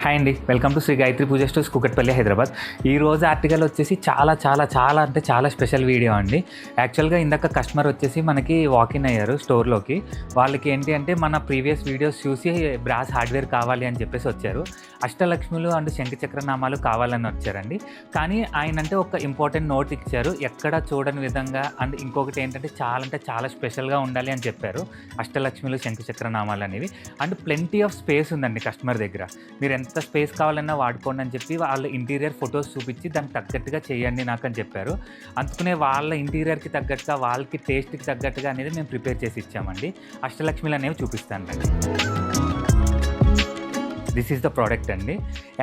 Hi అండి, welcome to Shri Gayatri Puja stores Kukatpally Hyderabad. ఈరోజు article వచ్చేసి చాలా స్పెషల్ వీడియో అండి. యాక్చువల్గా ఇందాక కస్టమర్ వచ్చేసి మనకి వాకిన్ అయ్యారు స్టోర్లోకి. వాళ్ళకి ఏంటి అంటే మన ప్రీవియస్ వీడియోస్ చూసి బ్రాస్ హార్డ్వేర్ కావాలి అని చెప్పేసి వచ్చారు. అష్టలక్ష్ములు అండ్ శంఖచక్రనామాలు కావాలని వచ్చారండి. కానీ ఆయన అంటే ఒక ఇంపార్టెంట్ నోట్ ఇచ్చారు, ఎక్కడ చూడని విధంగా. అండ్ ఇంకొకటి ఏంటంటే చాలా స్పెషల్గా ఉండాలి అని చెప్పారు అష్టలక్ష్ములు శంఖచక్రనామాలు అనేవి. అండ్ ప్లెంటీ ఆఫ్ స్పేస్ ఉందండి కస్టమర్ దగ్గర. మీరు ఎంత స్పేస్ కావాలన్నా వాడుకోండి అని చెప్పి వాళ్ళ ఇంటీరియర్ ఫొటోస్ చూపించి దానికి తగ్గట్టుగా చేయండి నాకు అని చెప్పారు. అందుకనే వాళ్ళ ఇంటీరియర్కి తగ్గట్టుగా, వాళ్ళకి టేస్ట్కి తగ్గట్టుగా అనేది మేము ప్రిపేర్ చేసి ఇచ్చామండి. అష్టలక్ష్మిలు అనేవి చూపిస్తానండి. దిస్ ఈజ్ ద ప్రోడక్ట్ అండి.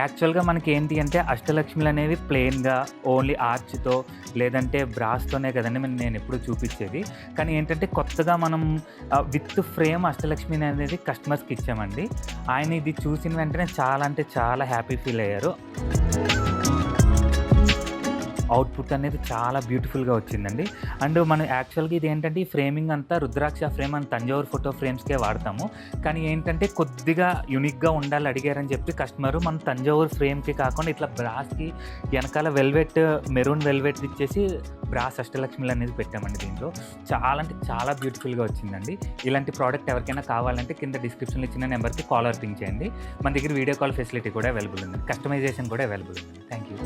యాక్చువల్గా మనకి ఏంటి అంటే అష్టలక్ష్మిలు అనేవి ప్లెయిన్గా ఓన్లీ ఆర్చ్తో లేదంటే బ్రాస్తోనే కదండి నేను ఎప్పుడు చూపించేది. కానీ ఏంటంటే కొత్తగా మనం విత్ ఫ్రేమ్ అష్టలక్ష్మి అనేది కస్టమర్స్కి ఇచ్చామండి. ఆయన ఇది చూసిన వెంటనే చాలా హ్యాపీ ఫీల్ అయ్యారు. అవుట్పుట్ అనేది చాలా బ్యూటిఫుల్గా వచ్చిందండి. అండ్ మనం యాక్చువల్గా ఇది ఏంటంటే ఈ ఫ్రేమింగ్ అంతా రుద్రాక్ష ఫ్రేమ్ అండ్ తంజావూరు ఫోటో ఫ్రేమ్స్కే వాడతాము. కానీ ఏంటంటే కొద్దిగా యూనిక్గా ఉండాలి అడిగారని చెప్పి కస్టమర్ మన తంజావూరు ఫ్రేమ్కి కాకుండా ఇట్లా బ్రాస్కి వెనకాల మెరూన్ వెల్వెట్ ఇచ్చేసి బ్రాస్ అష్టలక్ష్మిలు అనేది పెట్టామండి. దీంట్లో చాలా బ్యూటిఫుల్గా వచ్చిందండి. ఇలాంటి ప్రోడక్ట్ ఎవరికైనా కావాలంటే కింద డిస్క్రిప్షన్లో ఇచ్చిన నెంబర్కి కాల్ ఆర్ పింగ్ చేయండి. మన దగ్గర వీడియో కాల్ ఫెసిలిటీ కూడా అవైలబుల్ ఉంది, కస్టమైజేషన్ కూడా అవైలబుల్ ఉంది. Thank you.